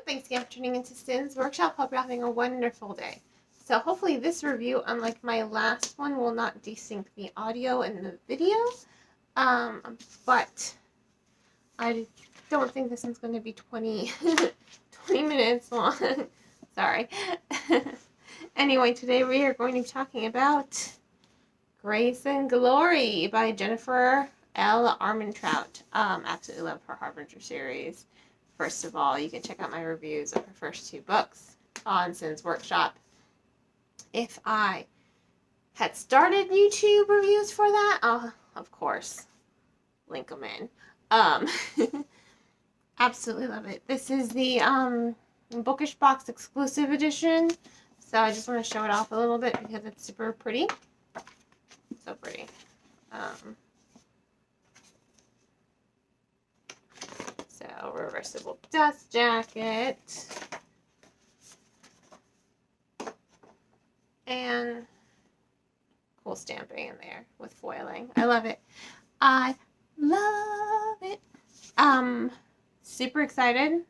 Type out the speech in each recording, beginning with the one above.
thanks again for tuning into Sin's Workshop. Hope you're having a wonderful day. So hopefully this review, unlike my last one, will not desync the audio and the video. But I don't think this one's going to be 20 minutes long. Sorry. Anyway, today we are going to be talking about Grace and Glory by Jennifer L. Armentrout. Absolutely love her Harbinger series. First of all, you can check out my reviews of her first two books on Sin's Workshop. If I had started YouTube reviews for that, I'll, of course, link them in. Absolutely love it. This is the Bookish Box exclusive edition. So I just want to show it off a little bit because it's super pretty. So pretty. So reversible dust jacket. And cool stamping in there with foiling. I love it. I love it. Super excited.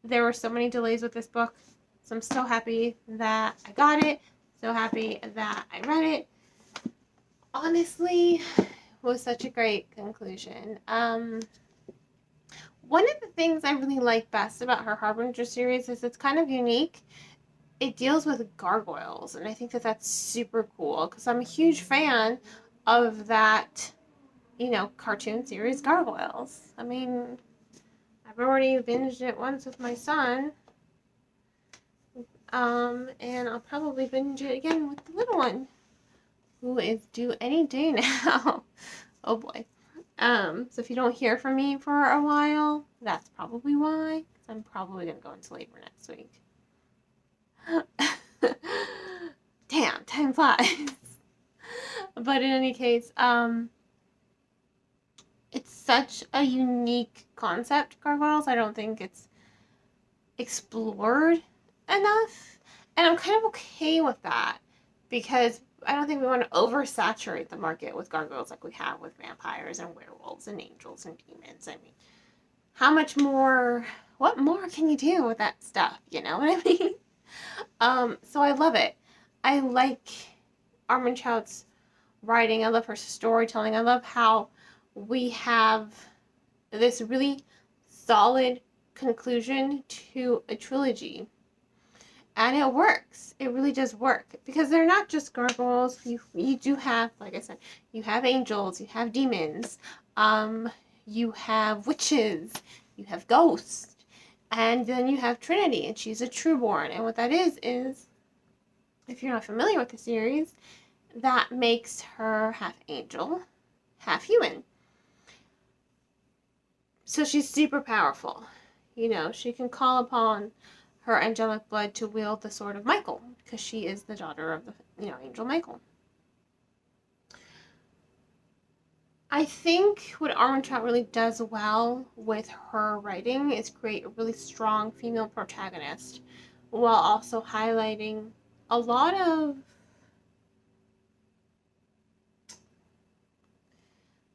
There were so many delays with this book. So I'm so happy that I got it. So happy that I read it. Honestly, it was such a great conclusion. One of the things I really like best about her Harbinger series is it's kind of unique. It deals with gargoyles, and I think that that's super cool because I'm a huge fan of that, you know, cartoon series Gargoyles. I mean, I've already binged it once with my son, and I'll probably binge it again with the little one, who is due any day now. Oh boy. So if you don't hear from me for a while, that's probably why, because I'm probably going to go into labor next week. Damn, time flies. But in any case, it's such a unique concept, gargoyles. I don't think it's explored enough. And I'm kind of okay with that because I don't think we want to oversaturate the market with gargoyles like we have with vampires and werewolves and angels and demons. I mean, how much more, what more can you do with that stuff? You know what I mean? So I love it. I like Armentrout's writing. I love her storytelling. I love how we have this really solid conclusion to a trilogy. And it works. It really does work. Because they're not just gargoyles. You do have, like I said, you have angels, you have demons, you have witches, you have ghosts, and then you have Trinity, and she's a trueborn. And what that is, if you're not familiar with the series, that makes her half angel, half human. So she's super powerful. You know, she can call upon her angelic blood to wield the sword of Michael, because she is the daughter of the, angel Michael. I think what Armentrout really does well with her writing is create a really strong female protagonist while also highlighting a lot of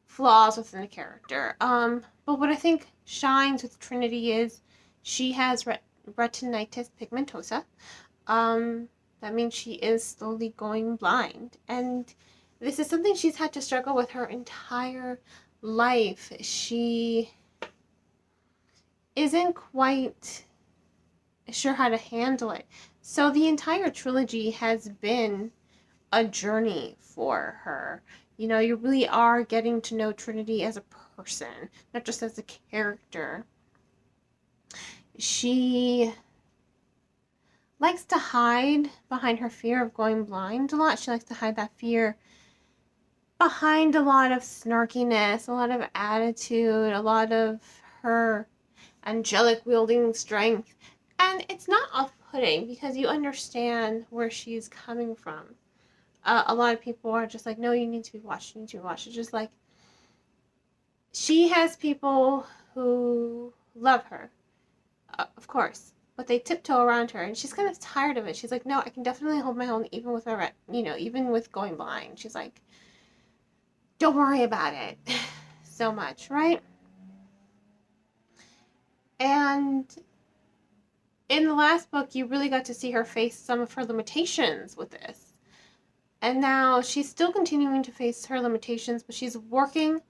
flaws within the character. But what I think shines with Trinity is she has retinitis pigmentosa. That means she is slowly going blind, and this is something she's had to struggle with her entire life. She isn't quite sure how to handle it. So the entire trilogy has been a journey for her. You know, you really are getting to know Trinity as a person, not just as a character. She likes to hide behind her fear of going blind a lot. She likes to hide that fear behind a lot of snarkiness, a lot of attitude, a lot of her angelic wielding strength. And it's not off-putting because you understand where she's coming from. A lot of people are just like, no, you need to be watched, you need to be watched. It's just like, she has people who love her, of course, but they tiptoe around her, and she's kind of tired of it. She's like, no, I can definitely hold my own even with my, even with going blind. She's like, don't worry about it so much, right? And in the last book, you really got to see her face some of her limitations with this. And now she's still continuing to face her limitations, but she's working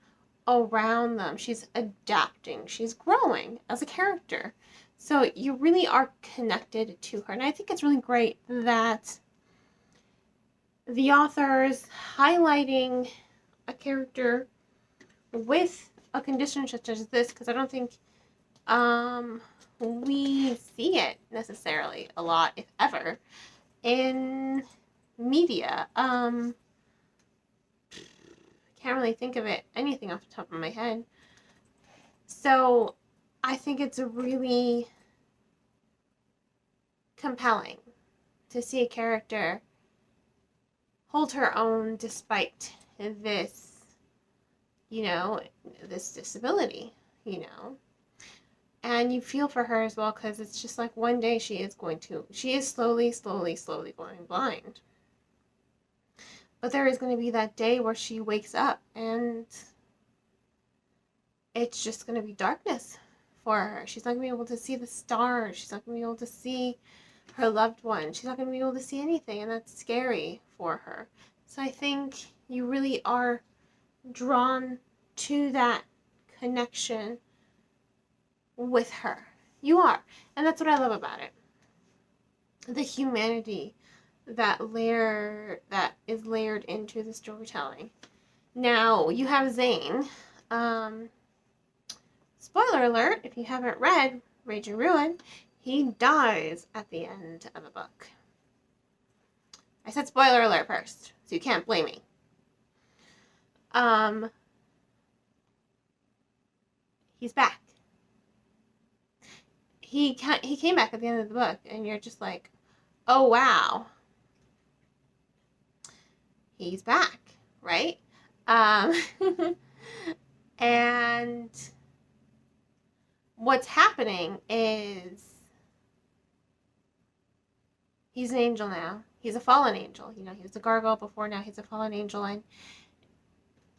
around them. She's adapting. She's growing as a character. So you really are connected to her. And I think it's really great that the author is highlighting a character with a condition such as this, because I don't think we see it necessarily a lot, if ever, in media. Can't really think of anything off the top of my head. So I think it's really compelling to see a character hold her own despite this, this disability, And you feel for her as well, because it's just like one day she is slowly going blind. But there is going to be that day where she wakes up and it's just going to be darkness for her. She's not going to be able to see the stars. She's not going to be able to see her loved one. She's not going to be able to see anything, and that's scary for her. So I think you really are drawn to that connection with her. You are. And that's what I love about it. The humanity that is layered into the storytelling. Now, you have Zane. Spoiler alert, if you haven't read Rage and Ruin, he dies at the end of the book. I said spoiler alert first, so you can't blame me. He's back. He came back at the end of the book, and you're just like, oh wow, he's back, right? And what's happening is he's an angel now. He's a fallen angel. He was a gargoyle before, now he's a fallen angel, and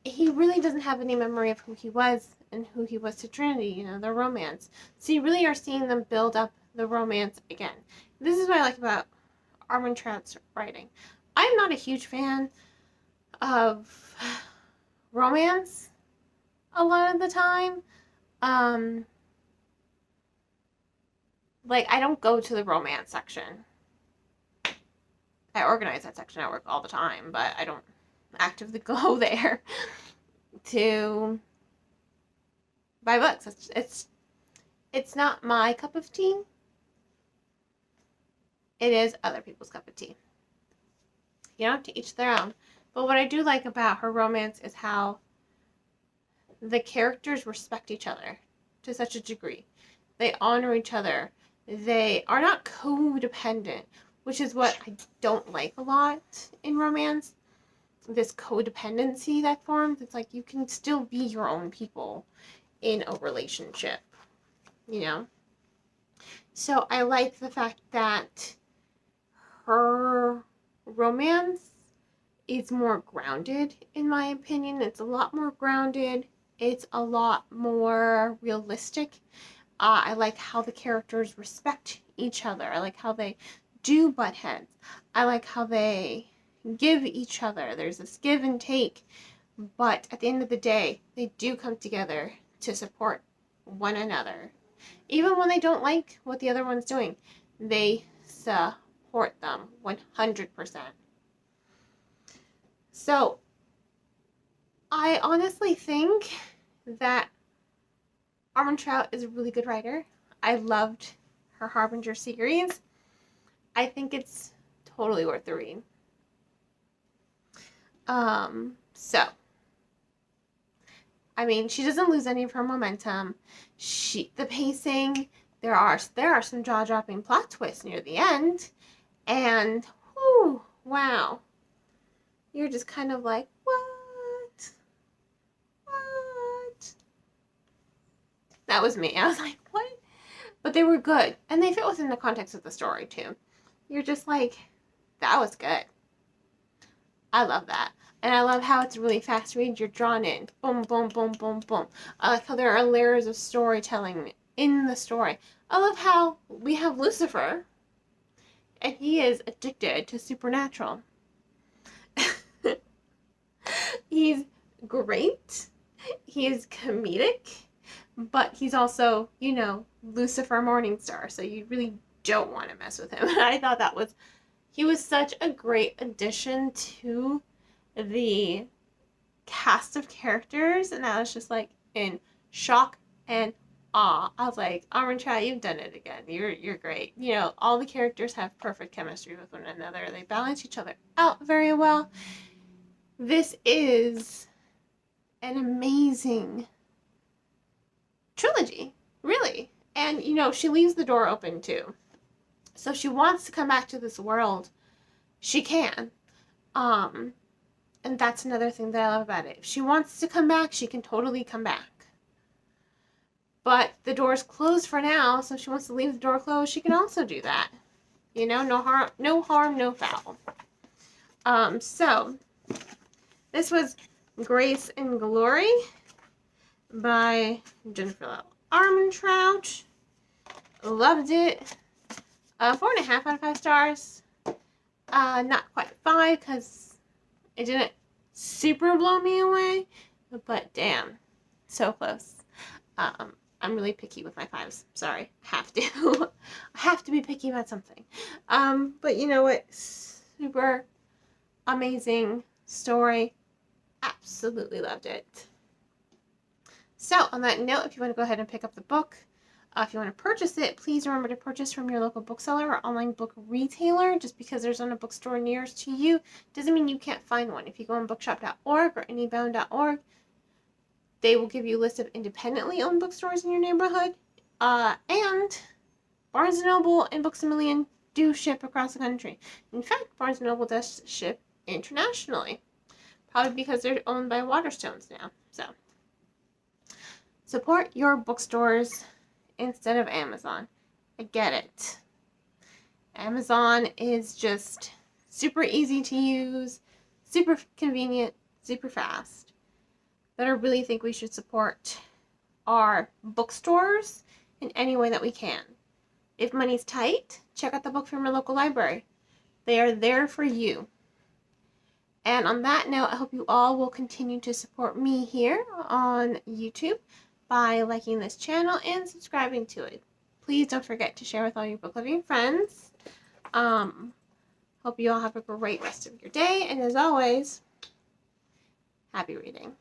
he really doesn't have any memory of who he was and who he was to Trinity, their romance. So you really are seeing them build up the romance again. This is what I like about Armentrout's writing. I'm not a huge fan of romance a lot of the time. I don't go to the romance section. I organize that section at work all the time, but I don't actively go there to buy books. It's not my cup of tea. It is other people's cup of tea. To each their own. But what I do like about her romance is how the characters respect each other to such a degree. They honor each other. They are not codependent, which is what I don't like a lot in romance. This codependency that forms. It's like you can still be your own people in a relationship, So I like the fact that her romance is more grounded, in my opinion. It's a lot more grounded. It's a lot more realistic. I like how the characters respect each other. I like how they do butt heads. I like how they give each other. There's this give and take. But at the end of the day, they do come together to support one another. Even when they don't like what the other one's doing, they support them 100%. So, I honestly think that Armentrout is a really good writer. I loved her Harbinger series. I think it's totally worth the read. She doesn't lose any of her momentum. The pacing, there are some jaw-dropping plot twists near the end, and whew, wow. You're just kind of like, what? That was me. I was like, what? But they were good, and they fit within the context of the story, too. You're just like, that was good. I love that. And I love how it's really fast read. You're drawn in. Boom, boom, boom, boom, boom. I like how there are layers of storytelling in the story. I love how we have Lucifer, and he is addicted to supernatural. He's great. He is comedic, but he's also, you know, Lucifer Morningstar, so you really don't want to mess with him. And I thought he was such a great addition to the cast of characters, and I was just like in shock and awe. I was like, Armin Trout, you've done it again. You're great. You know, all the characters have perfect chemistry with one another. They balance each other out very well. This is an amazing trilogy, really. And, you know, she leaves the door open too. So if she wants to come back to this world, she can. And that's another thing that I love about it. If she wants to come back, she can totally come back. But the door's closed for now, so if she wants to leave the door closed, she can also do that. You know, no harm, no foul. So this was Grace and Glory by Jennifer Armentrout. Loved it. 4.5 out of 5 stars. Not quite 5 because it didn't super blow me away, but damn, so close. I'm really picky with my 5s. Sorry, have to. I have to be picky about something. But you know what? Super amazing story. Absolutely loved it. So on that note, if you want to go ahead and pick up the book, if you want to purchase it, please remember to purchase from your local bookseller or online book retailer. Just because there's not a bookstore nearest to you doesn't mean you can't find one. If you go on bookshop.org or anybound.org, they will give you a list of independently owned bookstores in your neighborhood. And Barnes & Noble and Books A Million do ship across the country. In fact, Barnes & Noble does ship internationally. Probably because they're owned by Waterstones now. So, support your bookstores instead of Amazon. I get it. Amazon is just super easy to use, super convenient, super fast. But I really think we should support our bookstores in any way that we can. If money's tight, check out the book from your local library. They are there for you. And on that note, I hope you all will continue to support me here on YouTube by liking this channel and subscribing to it. Please don't forget to share with all your book-loving friends. Hope you all have a great rest of your day. And as always, happy reading.